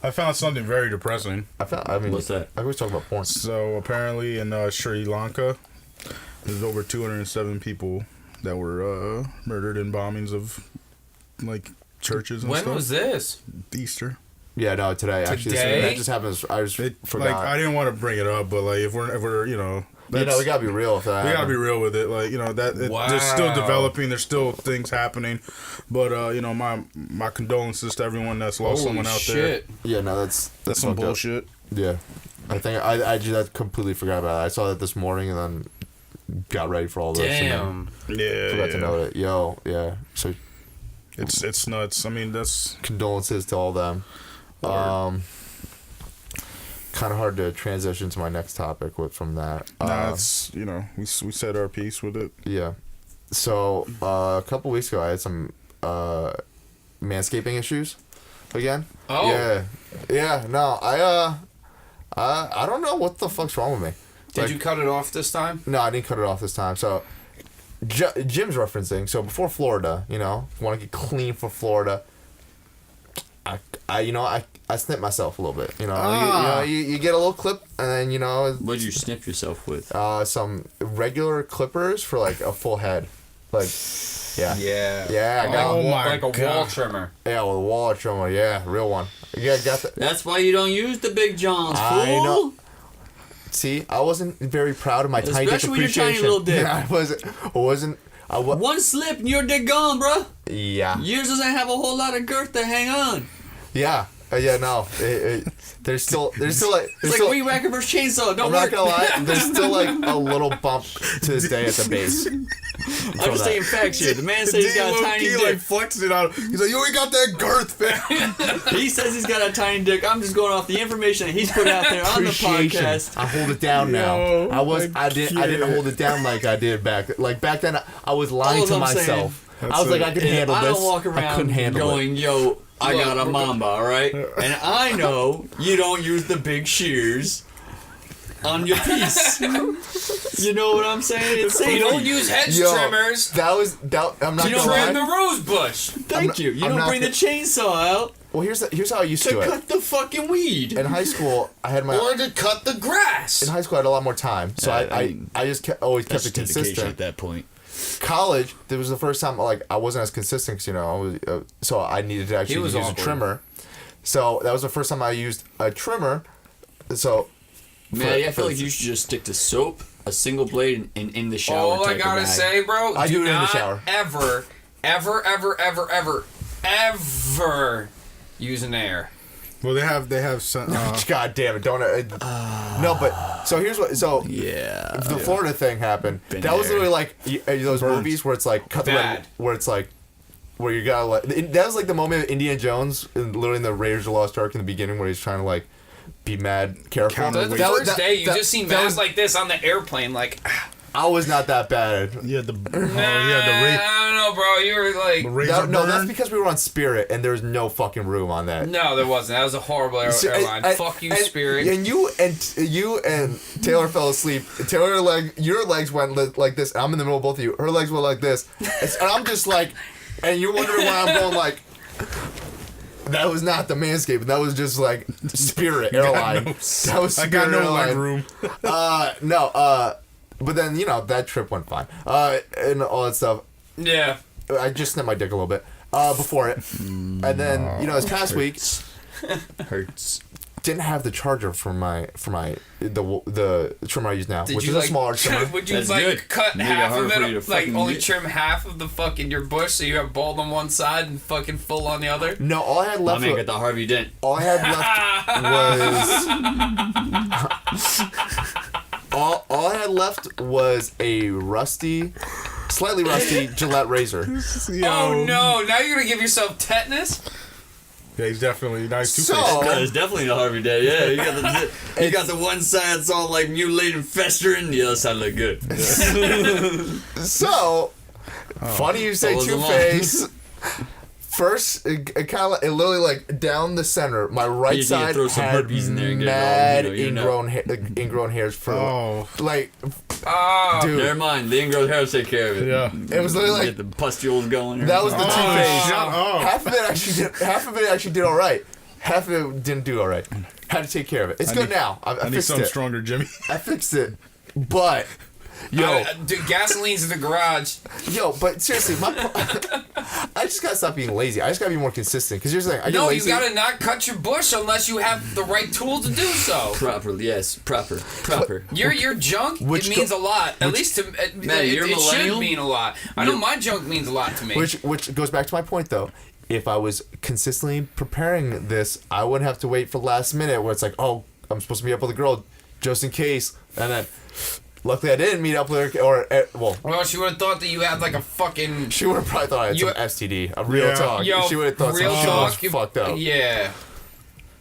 I found something very depressing. What's that? I was talking about porn. So apparently in Sri Lanka, there's over 207 people that were murdered in bombings of like churches and stuff. When was this? Easter. Yeah, no, today. Actually, that just happened. I just forgot. Like, I didn't want to bring it up, but like if we're we gotta be real with that. We gotta be real with it. Like they're still developing. There's still things happening, but my condolences to everyone that's lost someone out there. Yeah, no, that's some bullshit. Yeah, I think I just completely forgot about it. I saw that this morning and then got ready for all this. Damn. And forgot to note it. Yeah. So it's nuts. I mean, that's condolences to all them. Kind of hard to transition to my next topic from that. It's we said our piece with it. Yeah. So a couple weeks ago, I had some manscaping issues again. Oh. Yeah. No, I don't know what the fuck's wrong with me. Did you cut it off this time? No, I didn't cut it off this time. So Jim's referencing. So before Florida, want to get clean for Florida. I snip myself a little bit. You get a little clip, and then What'd you snip yourself with? Some regular clippers for like a full head, like Yeah. I got like a wall trimmer. Yeah, with a wall trimmer. Yeah, real one. Yeah, got that. That's why you don't use the big Johns, fool. I know. See, I wasn't very proud of my tiny dick Especially when appreciation. you're tiny little dick. I wasn't. One slip and your dick gone, bro. Yeah. Yours doesn't have a whole lot of girth to hang on. Yeah. No. There's still like it's like a weed whacker versus chainsaw. Don't I'm work. not gonna lie. There's still like a little bump to this day at the base. I'm just saying facts here. The man says he's got a tiny dick. Like flexing it out. He's like, yo, he got that girth, man. He says he's got a tiny dick. I'm just going off the information that he's put out there on the podcast. I hold it down now. I didn't hold it down like I did back then. I was lying to myself. I was like, I could handle this. I don't walk around I couldn't handle going, yo, I got a mamba, alright? And I know you don't use the big shears on your piece. You know what I'm saying? It's You don't use hedge trimmers. I'm not You gonna don't lie. trim the rose bush. Thank you. You don't bring the chainsaw out Well, here's how I used to do it. cut the fucking weed. In high school, I had Or to cut the grass. In high school, I had a lot more time, so I just always kept it consistent. At that point. College, there was the first time I wasn't as consistent, because so I needed to actually use a trimmer. So that was the first time I used a trimmer. So Man, I feel like you should just stick to soap, a single blade, and in the shower. All I gotta say, bro, I do it in the shower. Ever use an air. Well, they have some. God damn it! Don't. No, but so here's what. So Yeah. the Florida thing happened. Been That was there. literally like those movies where it's like cut the red, Bad. where it's like where you gotta like. That was like the moment of Indiana Jones, literally in the Raiders of the Lost Ark in the beginning, where he's trying to like be mad careful. Counter- The That was- first day, you just see that Matt was- like this on the airplane, like. I was not that bad. Yeah, the Nah, the I don't know, bro. You were like. razor No, that's burn. because we were on Spirit and there was no fucking room on that. No, there wasn't. That was a horrible airline. Fuck you, Spirit. And you and Taylor fell asleep. Your legs went like this. And I'm in the middle of both of you. Her legs went like this, and I'm just like, and you're wondering why I'm going like. That was not the Manscaping. That was just like Spirit Airline. That was Spirit I got no Airline. leg room. But then that trip went fine. And all that stuff. Yeah. I just snipped my dick a little bit before it, and then this past week Hurts. didn't have the charger for the trimmer I use now, Did which you is like, a smaller trimmer. Would you That's like good. cut Make it half harder of for you it, to like fucking only use. trim half of the fucking your bush so you have bald on one side and fucking full on the other? No, all I had My left. man got the Harvey Dent. All I had left was all I had left was a slightly rusty Gillette razor. Oh no! Now you're gonna give yourself tetanus? Yeah, he's definitely nice. So- No, it's definitely the Harvey Dent. Yeah, you got the one side that's all like mutilated and festering. The other side look good. So funny you say Follows Two along. Face. First, it kind of literally like down the center. My right You just need to side throw some had herpes in there and get it all, mad you know. ingrown hairs for like, Oh, dude. Never mind, the ingrown hair will take care of it. Yeah. It was literally Get like the pustules going. that was the Two Face. shut up. Half of it actually did all right. Half of it didn't do all right. Had to take care of it. It's good now. I I need fixed something it. stronger, Jimmy. I fixed it, but. dude, gasoline's in the garage. But seriously, I just gotta stop being lazy. I just gotta be more consistent. Because here's the thing, I get No, you lazy. gotta not cut your bush unless you have the right tools to do so. Proper. Your junk, Which it means a lot. At least to it you're a should millennial? mean a lot. I know my junk means a lot to me. Which goes back to my point though. If I was consistently preparing this, I wouldn't have to wait for the last minute where it's like, oh, I'm supposed to meet up with a girl just in case, and then. Luckily, I didn't meet up with her, Well, she would have thought that you had like a fucking. she would have probably thought I had some STD. A real talk. Yo, She would have thought real some talk, shit was fucked up. Yeah.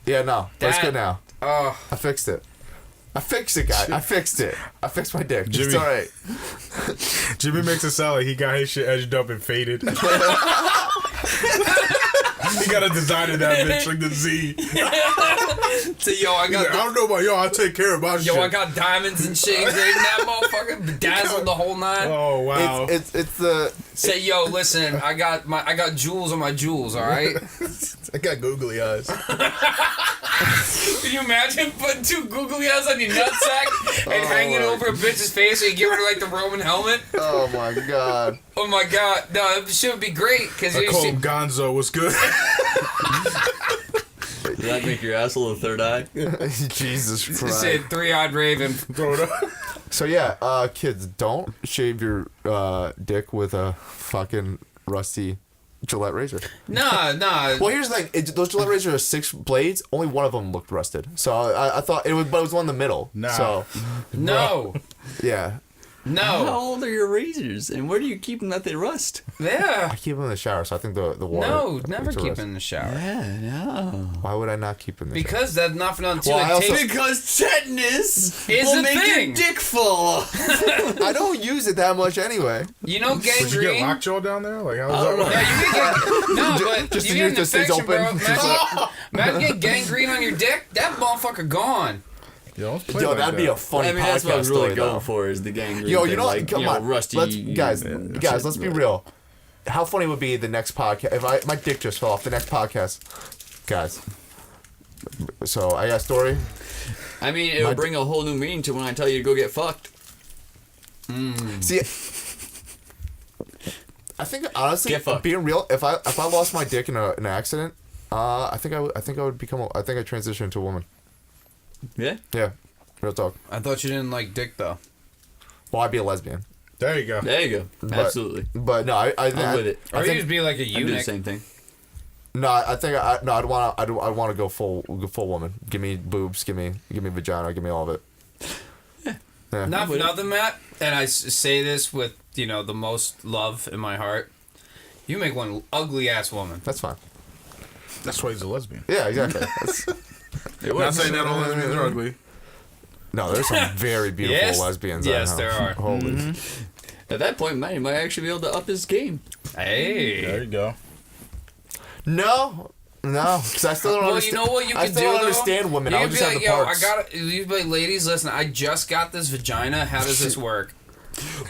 Yeah, no. But it's That- good now. Oh. I fixed it. I fixed it, guy. I fixed it. I fixed my dick. It's Jimmy. alright. Jimmy makes it sound like he got his shit edged up and faded. He got a design of that bitch like the Z. So yo, I He's like, I got. don't know about y'all. I take care of my shit. Yo, I got diamonds and shit in that motherfucker, bedazzled the whole nine. Oh wow. It's the. Say, yo, listen, I got jewels on my jewels, all right? I got googly eyes. Can you imagine putting two googly eyes on your nutsack and hanging over a bitch's face so you give her like the Roman helmet? Oh my god. Oh my god, no, that shit would be great because I you call see. him Gonzo. What's good? Does that make your asshole a third eye? Jesus Christ. Said three-eyed raven. Throw it up. So yeah, kids, don't shave your dick with a fucking rusty Gillette razor. Nah. Well, here's the thing: those Gillette razors are 6 blades. Only one of them looked rusted. So I thought it was, but it was one in the middle. Nah. So No. yeah, How No. old are your razors, and where do you keep them that they rust? Yeah. I keep them in the shower. So I think the water. No, never makes it keep rust. it in the shower. Yeah, no. Why would I not keep them in the shower? Because that's not for nothing too. Well, I It also- takes- Because tetanus Is will a make thing. your dick fall off. I don't use it that much anyway. you know Would you get gangrene. lockjaw down there? Like how's that work? Yeah, you can get no, but Just you the get an urethra stays infection, bro. open. Imagine getting gangrene on your dick. That motherfucker gone. Yo, don't play Yo, like that'd that. be a funny I mean, that's what I podcast was really story, going though. for is the gangrene. Yo, thing, you know, like, come you know, on, rusty. guys, let's be real. How funny would be the next podcast if my dick just fell off the next podcast, guys? So I got a story. I mean, it'll My- bring a whole new meaning to when I tell you to go get fucked. See, I think honestly, Get fucked. being real, if I lost my dick in an accident, I think I would transition into a woman. Yeah. Yeah, Real talk. I thought you didn't like dick though. Well, I'd be a lesbian. There you go. There you go. Absolutely. But no, I'm with it. Or you just be like a I do the eunuch. same thing. No, I'd want to go full woman. Give me boobs, give me vagina, give me all of it. Yeah. Not for nothing, Matt. And I say this with the most love in my heart. You make one ugly ass woman. That's fine. That's why he's a lesbian. Yeah, exactly. Not saying that all lesbians are ugly. No, there's some very beautiful Yes. lesbians. Yes, I know. there are. Holy. At that point, Manny might actually be able to up his game. Hey. There you go. No, because I still don't Well, understand. you know what you I can still do, don't though? understand women. You I'll can just be have like, the parts. I got it. You be like, ladies, listen, I just got this vagina. How does this work?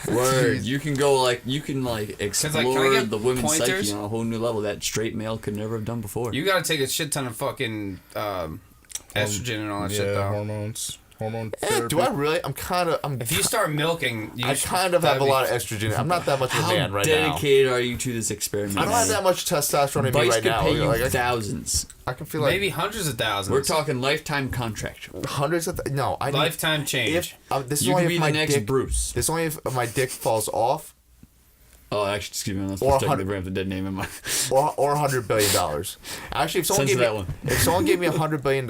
Word. You can explore can I get the women's pointers? psyche on a whole new level that straight male could never have done before. You gotta take a shit ton of fucking estrogen and all that shit, though. Hormone therapy. Do I really? If you start milking, I kind of have a lot of estrogen. I'm not that much of a How man right now. dedicated are you to this experiment? I don't have that much testosterone in me Vice right could now. pay you Like, thousands. I can feel like maybe hundreds of thousands. We're talking lifetime contract. hundreds of. No, I need, lifetime change. this is You only could if be my the next dick. Bruce. This is only if my dick falls off, Oh, actually, excuse me. I'm not Or supposed to 100 bring up the dead name in my. or $100 billion. Actually, if someone Censor gave me that one. if someone gave me $100 billion,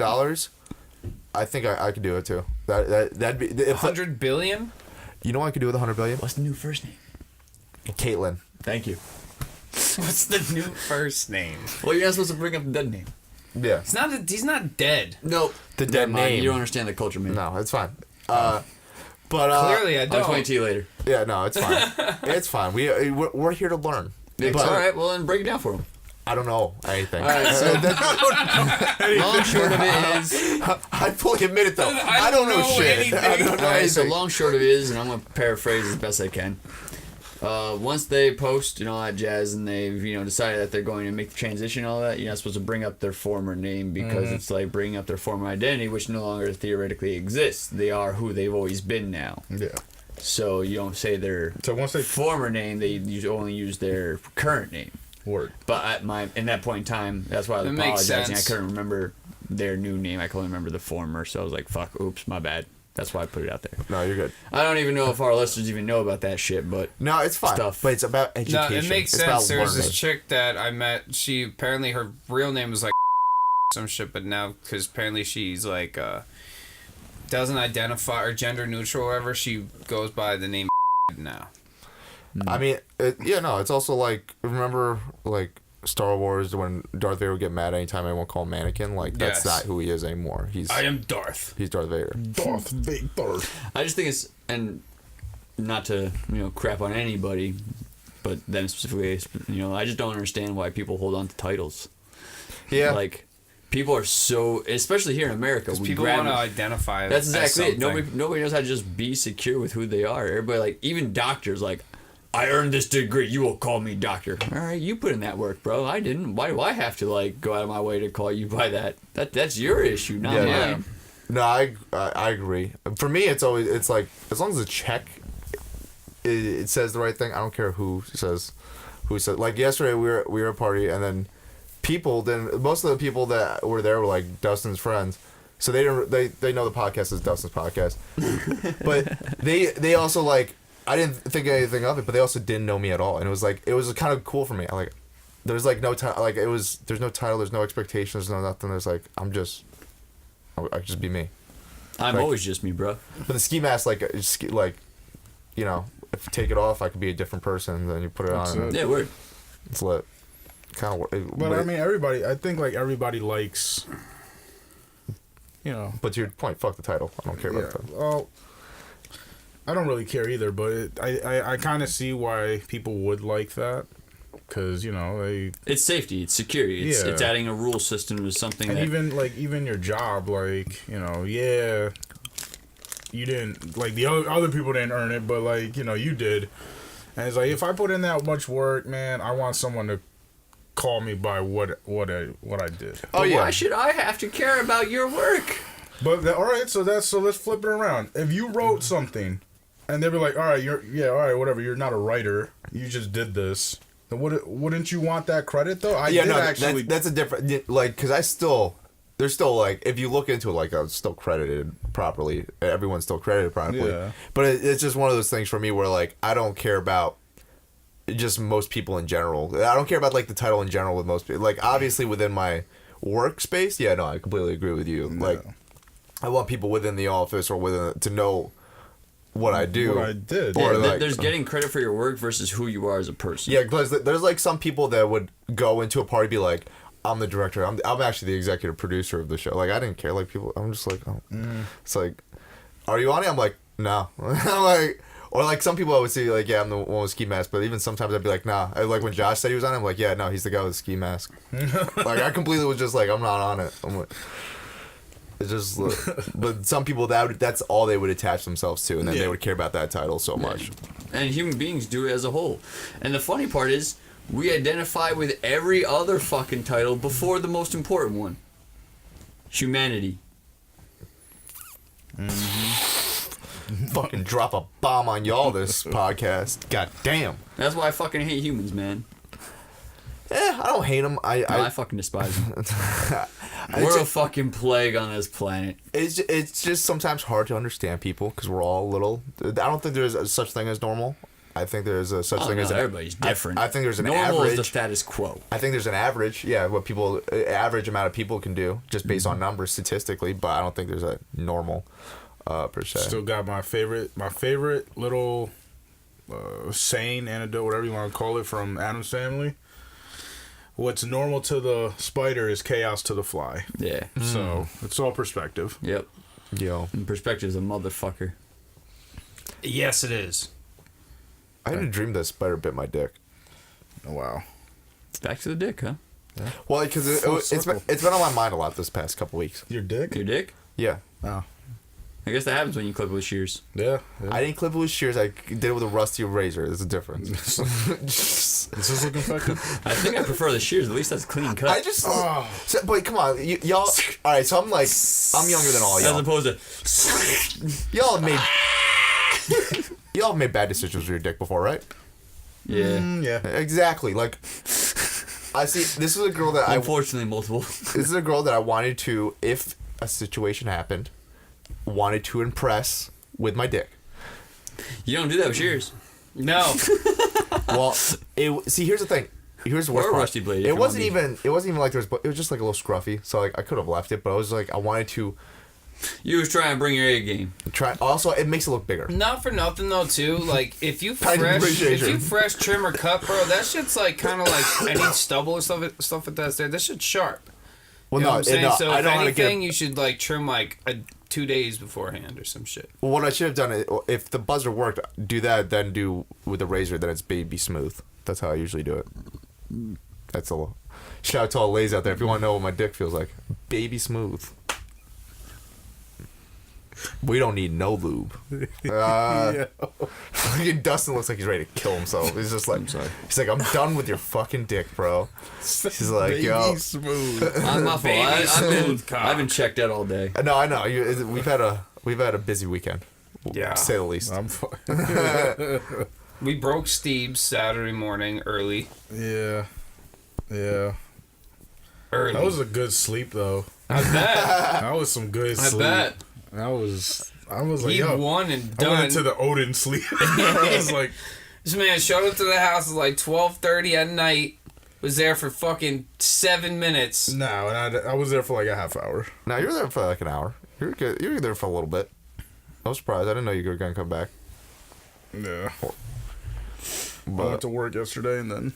I think I could do it too. That'd be if 100 billion? You know what I could do with $100 billion? What's the new first name? Caitlyn. Thank you. What's the new first name? Well, you're not supposed to bring up the dead name. Yeah. He's not dead. Nope. The dead Never mind, name. You don't understand the culture, man. No, it's fine. But Clearly, I I'll don't. explain to you later. yeah, no, it's fine. It's fine. We're here to learn. It's But all right. Well, then break it down for him. I don't know anything. All right. So long short of it is. I fully admit it though. I don't know know shit. anything. I don't know All right. So anything. long short of it is, and I'm gonna paraphrase as best I can. Once they post and all that jazz, and they've decided that they're going to make the transition, and all that, you're not supposed to bring up their former name because it's like bringing up their former identity, which no longer theoretically exists. They are who they've always been now. Yeah. So you don't say their So once they former name, they only use their current name. word. But in that point in time, that's why I was That makes apologizing. sense. I couldn't remember their new name. I could only remember the former. So I was like, "Fuck, oops, my bad." That's why I put it out there. No, you're good. I don't even know if our listeners even know about that shit, but No, it's fine. Stuff. But it's about No, education. it makes It's about sense. There was this learning. chick that I met. She apparently her real name was like some shit, but now because apparently she's like doesn't identify or gender neutral or whatever, she goes by the name now. I mean, it's also like, remember, like, Star Wars when Darth Vader would get mad anytime anyone called him mannequin? Like, that's Yes. not who he is anymore. I am Darth. He's Darth Vader. Darth Vader. I just think it's, and not to crap on anybody, but them specifically, I just don't understand why people hold on to titles. Yeah. Like, people are so, especially here in America, we People grab. want to identify. That's exactly as it. something. Nobody knows how to just be secure with who they are. Everybody, like, even doctors, like, I earned this degree. You will call me doctor. All right, you put in that work, bro. I didn't. Why do I have to like go out of my way to call you by that? That's your issue, not Yeah. mine. No, I agree. For me, it's like, as long as the check, it says the right thing. I don't care who says. Like yesterday, we were at a party, and then most of the people that were there were like Dustin's friends. So they know the podcast is Dustin's podcast, but they also like, I didn't think anything of it, but they also didn't know me at all, and it was kind of cool for me. Like, there's like no title, like there's no title, there's no expectations, no nothing. There's like, I could just be me. I'm Like- always just me, bro. But the ski mask, like, if you take it off, I could be a different person. And then you put it That's on, it. and Yeah, word. it's lit. Kind of. But I mean, I think like everybody likes, But to your point, fuck the title. I don't care about the title. Well, I don't really care either, but I kind of see why people would like that, because It's safety. It's security. It's Yeah. adding a rule system to something and that. even your job, like yeah, you didn't, like, the other people didn't earn it, but like you did, and it's like, if I put in that much work, man, I want someone to call me by what I did. Oh But yeah. Why should I have to care about your work? But all right, so let's flip it around. If you wrote something, and they were like, all right, whatever, you're not a writer, you just did this. Then wouldn't you want that credit though? That's a different, like, because I still There's still like, if you look into it, like it's still credited properly. Everyone's still credited properly. Yeah. But it's just one of those things for me where like I don't care about just most people in general. I don't care about like the title in general with most people. Like obviously within my workspace, yeah, no, I completely agree with you. No. Like I want people within the office or within to know what I do. What I did. Yeah, Or like, there's getting credit for your work versus who you are as a person. yeah, because there's like some people that would go into a party and be like, I'm the director. I'm actually the executive producer of the show. Like I didn't care. Like people, I'm just like, oh. It's like, are you on it? I'm like, no. I'm like, or like some people I would see like, yeah, I'm the one with ski mask. But even sometimes I'd be like, nah. Like when Josh said he was on it, I'm like, yeah, no, he's the guy with the ski mask. Like I completely was just like, I'm not on it. I'm like, it's just, but some people that's all they would attach themselves to, and then they would care about that title so much. And human beings do it as a whole. And the funny part is, we identify with every other fucking title before the most important one. Humanity. Fucking drop a bomb on y'all this podcast. God damn. That's why I fucking hate humans, man. I don't hate them. I fucking despise them. It's We're a just- fucking plague on this planet. It's just sometimes hard to understand people because we're all little. I don't think there's a such thing as normal. I think there's a such thing as everybody's different. I think there's an Normal average. is the status quo. I think there's an average. Yeah, what people average amount of people can do just based on numbers statistically. But I don't think there's a normal per se. Still got my favorite little saying, anecdote, whatever you want to call it, from Addams Family. What's normal to the spider is chaos to the fly. Yeah. So it's all perspective. Yep. Yo, And perspective's a motherfucker. Yes, it is. I had a dream that a spider bit my dick. Oh, wow. Back to the dick, huh? Well, because it's been on my mind a lot this past couple weeks. Your dick? Your dick? Yeah. Oh. I guess that happens when you clip with shears. Yeah. I didn't clip it with shears. I did it with a rusty razor. There's a difference. Is this looking effective? I think I prefer the shears. At least that's clean cut. I just. So, but come on, y'all. All right, so I'm younger than all As y'all. opposed to... Y'all have made bad decisions with your dick before, right? Yeah. Yeah. Exactly. Like, I see. This is a girl that Unfortunately, multiple. This is a girl that I wanted to, if a situation happened, wanted to impress with my dick. You don't do that with shears. No. Well, see, here's the thing. Here's the worst Or a part. rusty blade, if It you wasn't want even like there was. It was just like a little scruffy. So like I could have left it, but I was like I wanted to You was trying to bring your A game. try. Also, it makes it look bigger. Not for nothing though, too. Like if you Kind of appreciation. fresh trim or cut, bro, that shit's like kind of like any stubble or stuff like that's there. That shit's sharp. Well, You know no, what I'm saying? no, So I if don't want to anything, get. you should like trim like 2 days beforehand or some shit. Well, what I should have done, if the buzzer worked, do that, then do with the razor, then it's baby smooth. That's how I usually do it. That's a little. Shout out to all ladies out there. If you want to know what my dick feels like, baby smooth. We don't need no lube. Fucking Dustin looks like he's ready to kill himself. He's just like, he's like, I'm done with your fucking dick, bro. He's like, Baby yo. smooth. I'm my fault. Baby smooth cock. I've been checked out all day. No, I know. We've had a busy weekend. Yeah. To say the least. I'm fine. We broke Steve's Saturday morning early. Yeah. Yeah. Early. That was a good sleep, though. I bet. That was some good I sleep. bet. I was like, He yo. won and I done. went into the Odin sleep. I was like, This man showed up to the house at like 12:30 at night. Was there for fucking 7 minutes. no, and I was there for like a half hour. No, you were there for like an hour. You were there for a little bit. I was surprised. I didn't know you were gonna come back. Yeah. I But went to work yesterday and then.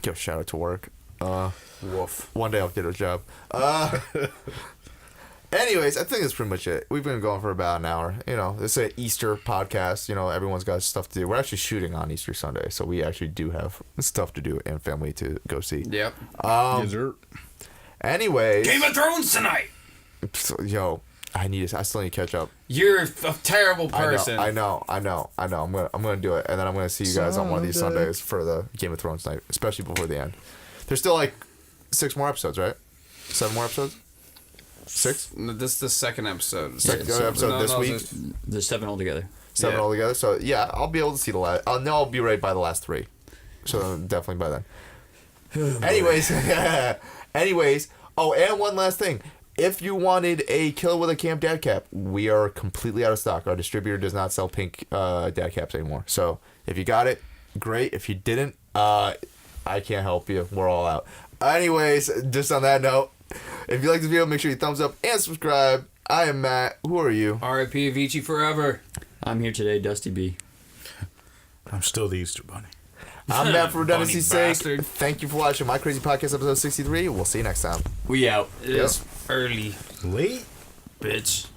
give a shout out to work. Woof. One day I'll get a job. Anyways, I think that's pretty much it. We've been going for about an hour. You know, it's an Easter podcast. You know, everyone's got stuff to do. We're actually shooting on Easter Sunday, so we actually do have stuff to do and family to go see. Yep. Dessert. Anyways, Game of Thrones tonight. yo, I still need to catch up. You're a terrible person. I know. I'm gonna do it, and then I'm gonna see you guys on one of these Sundays for the Game of Thrones night, especially before the end. There's still like 6 more episodes, right? 7 more episodes. 6? No, this is the second episode. Second episode this week. There's 7 altogether. 7 Yeah. altogether. So yeah, I'll be able to see the last. I'll know I'll be right by the last 3. So definitely by then. Anyways, Oh, and one last thing. If you wanted a Killer with a Camp dad cap, we are completely out of stock. Our distributor does not sell pink dad caps anymore. So if you got it, great. If you didn't, I can't help you. We're all out. Anyways, just on that note, if you like this video, make sure you thumbs up and subscribe. I am Matt. Who are you? R.I.P. Avicii forever. I'm here today, Dusty B. I'm still the Easter Bunny. I'm Matt for redundancy's sake. bastard. Thank you for watching My Crazy Podcast episode 63. We'll see you next time. We out. It's early, Late? bitch.